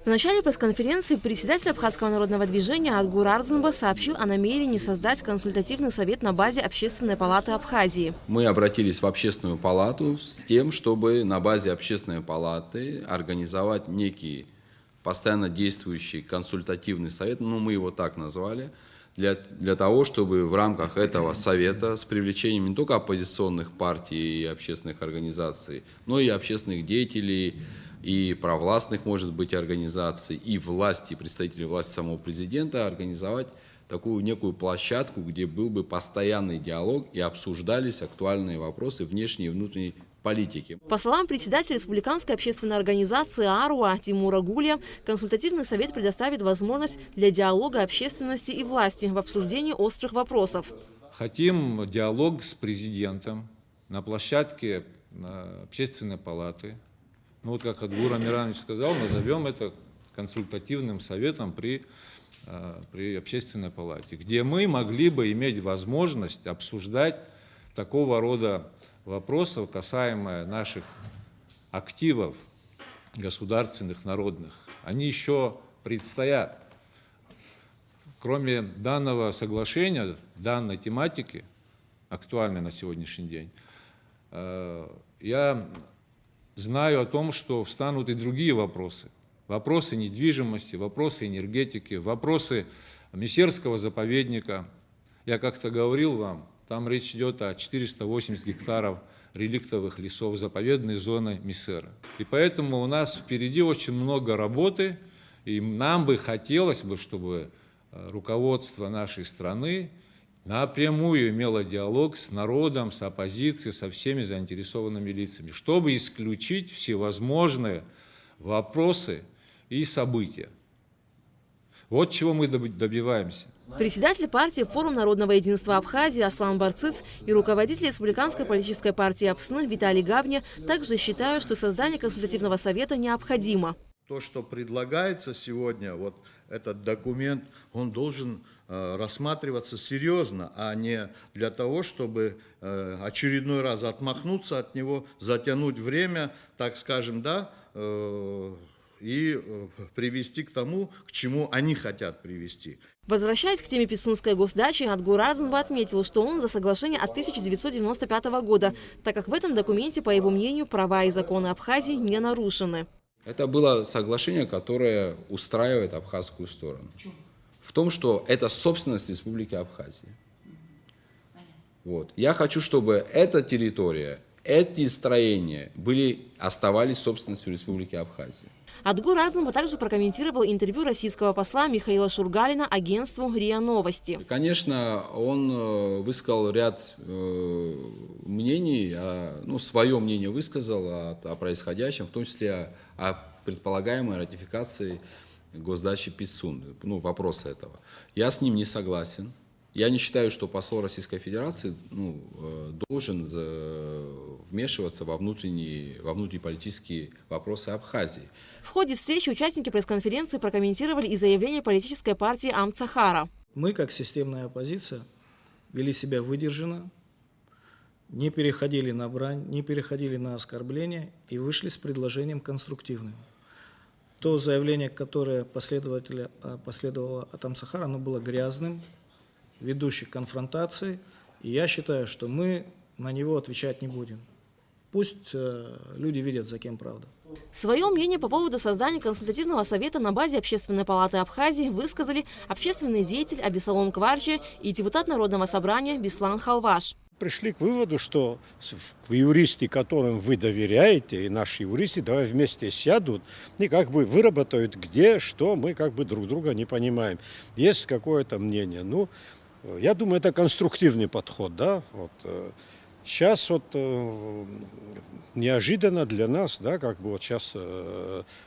В начале пресс-конференции председатель Абхазского народного движения Адгур Ардзанба сообщил о намерении создать консультативный совет на базе Общественной палаты Абхазии. Мы обратились в Общественную палату с тем, чтобы на базе Общественной палаты организовать некий постоянно действующий консультативный совет, мы его так назвали, для того, чтобы в рамках этого совета с привлечением не только оппозиционных партий и общественных организаций, но и общественных деятелей, и провластных, может быть, организаций, и власти, представителей власти самого президента, организовать такую некую площадку, где был бы постоянный диалог и обсуждались актуальные вопросы внешней и внутренней политики. По словам председателя республиканской общественной организации АРУА Тимура Гулия, консультативный совет предоставит возможность для диалога общественности и власти в обсуждении острых вопросов. Хотим диалог с президентом на площадке Общественной палаты. Вот как Адгур Амиранович сказал, назовем это консультативным советом при Общественной палате, где мы могли бы иметь возможность обсуждать такого рода вопросы, касаемые наших активов государственных, народных. Они еще предстоят. Кроме данного соглашения, данной тематики, актуальной на сегодняшний день, я знаю о том, что встанут и другие вопросы. Вопросы недвижимости, вопросы энергетики, вопросы Мещерского заповедника. Я как-то говорил вам, там речь идет о 480 гектаров реликтовых лесов заповедной зоны Миссера. И поэтому у нас впереди очень много работы, и нам бы хотелось, чтобы руководство нашей страны напрямую имело диалог с народом, с оппозицией, со всеми заинтересованными лицами, чтобы исключить всевозможные вопросы и события. Вот чего мы добиваемся. Председатель партии «Форум народного единства Абхазии» Аслан Барцыц и руководитель республиканской политической партии АПСН Виталий Габня также считают, что создание консультативного совета необходимо. То, что предлагается сегодня, вот этот документ, он должен рассматриваться серьезно, а не для того, чтобы очередной раз отмахнуться от него, затянуть время, так скажем, да, и привести к тому, к чему они хотят привести. Возвращаясь к теме Пицунской госдачи, Адгур Ардзанба отметил, что он за соглашение от 1995 года, так как в этом документе, по его мнению, права и законы Абхазии не нарушены. Это было соглашение, которое устраивает абхазскую сторону. В том, что это собственность Республики Абхазия. Вот. Я хочу, чтобы эта территория, эти строения оставались собственностью Республики Абхазия. Адгур Ардзанба также прокомментировал интервью российского посла Михаила Шургалина агентству РИА Новости. Конечно, он высказал ряд мнений, свое мнение высказал о происходящем, в том числе о предполагаемой ратификации госдачи Пицун, вопроса этого. Я с ним не согласен. Я не считаю, что посол Российской Федерации должен вмешиваться во внутриполитические вопросы Абхазии. В ходе встречи участники пресс-конференции прокомментировали и заявление политической партии Амцахара. Мы, как системная оппозиция, вели себя выдержанно, не переходили на брань, не переходили на оскорбления и вышли с предложением конструктивным. То заявление, которое последовало от Амцахара, оно было грязным, ведущий к конфронтации, и я считаю, что мы на него отвечать не будем. Пусть люди видят, за кем правда. Свое мнение по поводу создания консультативного совета на базе Общественной палаты Абхазии высказали общественный деятель Абисалом Кварчи и депутат Народного собрания Беслан Халваш. Пришли к выводу, что юристы, которым вы доверяете, и наши юристы, давай вместе сядут и выработают, где, что, мы друг друга не понимаем. Есть какое-то мнение. Я думаю, это конструктивный подход, да. Сейчас неожиданно для нас, да, сейчас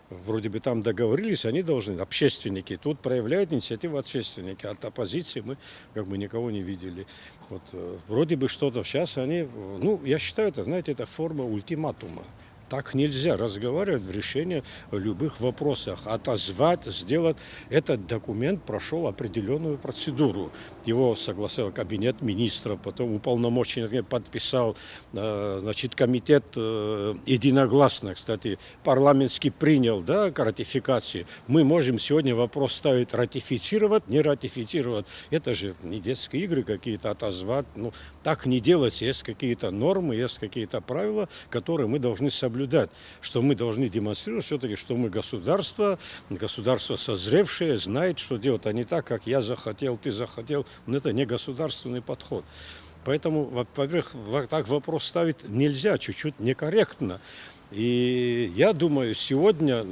вроде бы там договорились, они должны, общественники, тут проявляют инициативу общественники, от оппозиции мы никого не видели. Вроде бы что-то сейчас они, я считаю, это, знаете, это форма ультиматума. Так нельзя разговаривать в решении любых вопросов. Отозвать, сделать. Этот документ прошел определенную процедуру. Его согласовал кабинет министров, потом уполномоченный подписал, значит, комитет единогласно, кстати, парламентский принял, да, к ратификации. Мы можем сегодня вопрос ставить: ратифицировать, не ратифицировать. Это же не детские игры какие-то, отозвать. Ну, так не делать. Есть какие-то нормы, есть какие-то правила, которые мы должны соблюдать. Что мы должны демонстрировать все-таки, что мы государство созревшее, знает, что делать, а не так, как я захотел, ты захотел. Но это не государственный подход. Поэтому, во-первых, так вопрос ставить нельзя, чуть-чуть некорректно. И я думаю, сегодня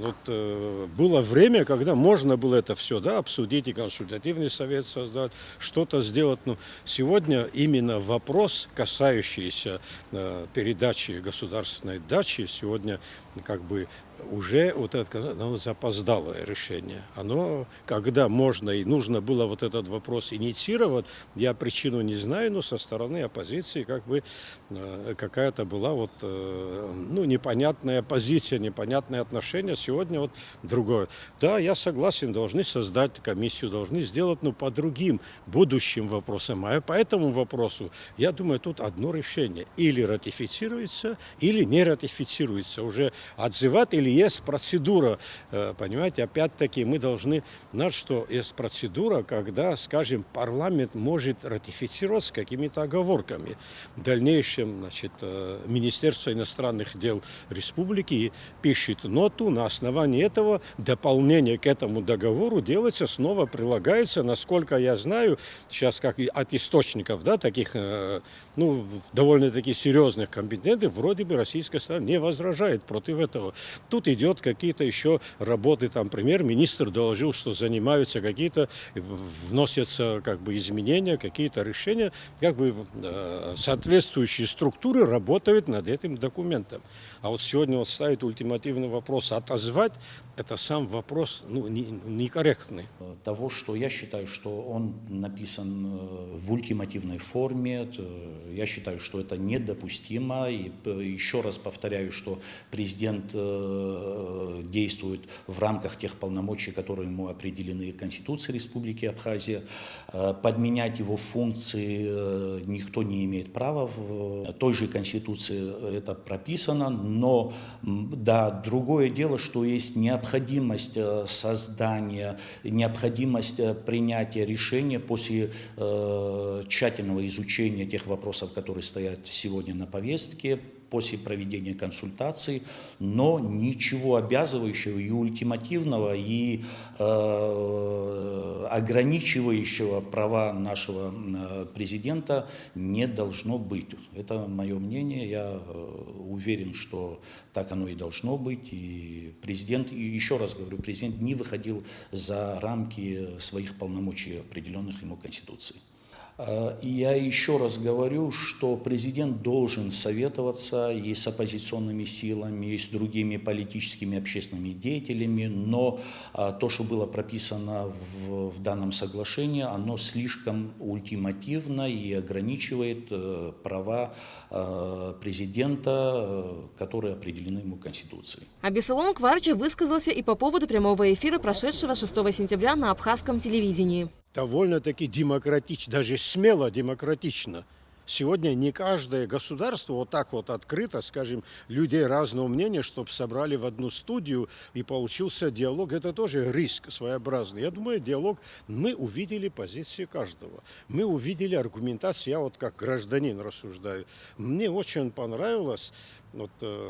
было время, когда можно было это все, да, обсудить, и консультативный совет создать, что-то сделать. Но сегодня именно вопрос, касающийся передачи государственной дачи, сегодня как бы уже вот это запоздалое решение. Оно, когда можно и нужно было вот этот вопрос инициировать, я причину не знаю, но со стороны оппозиции как бы какая-то была непонятная позиция, непонятное отношение. Сегодня вот другое. Да, я согласен, должны создать комиссию, должны сделать, по другим будущим вопросам. А по этому вопросу, я думаю, тут одно решение. Или ратифицируется, или не ратифицируется. Уже отзывать или есть процедура. Понимаете, опять-таки мы должны знать, что есть процедура, когда, скажем, парламент может ратифицировать с какими-то оговорками. В дальнейшем, значит, Министерство иностранных дел республики пишет ноту, на основании этого дополнение к этому договору делается, снова прилагается, насколько я знаю, сейчас как и от источников, да, таких, довольно-таки серьезных компетентов, вроде бы российская сторона не возражает против этого. Тут идет какие-то еще работы, там премьер-министр доложил, что занимаются какие-то, вносятся как бы изменения, какие-то решения, как бы соответствующие структуры работают над этим документом. А вот сегодня ставить ультимативный вопрос отозвать, это сам вопрос некорректный. Того, что я считаю, что он написан в ультимативной форме, я считаю, что это недопустимо. И еще раз повторяю, что президент действует в рамках тех полномочий, которые ему определены Конституцией Республики Абхазия. Подменять его функции никто не имеет права. В той же Конституции это прописано. Но, да, другое дело, что есть необходимость создания, необходимость принятия решения после тщательного изучения тех вопросов, которые стоят сегодня на повестке, после проведения консультаций, но ничего обязывающего и ультимативного, и ограничивающего права нашего президента не должно быть. Это мое мнение. Я уверен, что так оно и должно быть. И президент, и еще раз говорю, президент не выходил за рамки своих полномочий, определенных ему Конституцией. И я еще раз говорю, что президент должен советоваться и с оппозиционными силами, и с другими политическими общественными деятелями, но то, что было прописано в данном соглашении, оно слишком ультимативно и ограничивает права президента, которые определены ему Конституцией. Абессалом Кварчи высказался и по поводу прямого эфира, прошедшего 6 сентября на абхазском телевидении. Довольно-таки демократично, даже смело демократично. Сегодня не каждое государство вот так вот открыто, скажем, людей разного мнения, чтобы собрали в одну студию и получился диалог. Это тоже риск своеобразный. Я думаю, диалог, мы увидели позиции каждого. Мы увидели аргументацию. Я вот как гражданин рассуждаю. Мне очень понравилось,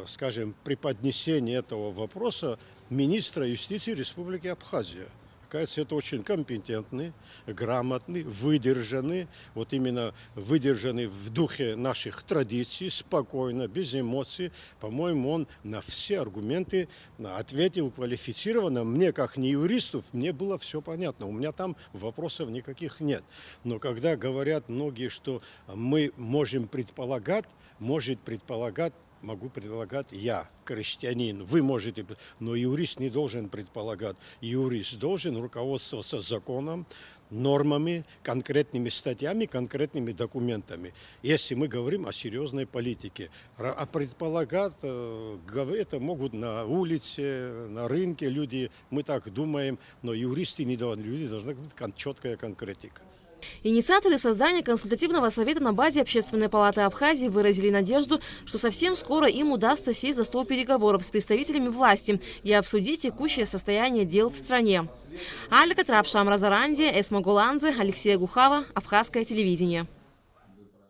скажем, преподнесение этого вопроса министра юстиции Республики Абхазия. Кажется, это очень компетентный, грамотный, выдержанный, вот именно выдержанный в духе наших традиций, спокойно, без эмоций. По-моему, он на все аргументы ответил квалифицированно. Мне, как не юристу, мне было все понятно. У меня там вопросов никаких нет. Но когда говорят многие, что мы можем предполагать, может предполагать могу предполагать я, крестьянин. Вы можете, но юрист не должен предполагать. Юрист должен руководствоваться законом, нормами, конкретными статьями, конкретными документами. Если мы говорим о серьезной политике, а предполагать, это могут на улице, на рынке люди, мы так думаем, но юристы не должны, люди должны быть четкая конкретика. Инициаторы создания консультативного совета на базе Общественной палаты Абхазии выразили надежду, что совсем скоро им удастся сесть за стол переговоров с представителями власти и обсудить текущее состояние дел в стране. Алька Трапшам Разаранди, Эсма Голанзе, Алексей Гухава, Абхазское телевидение.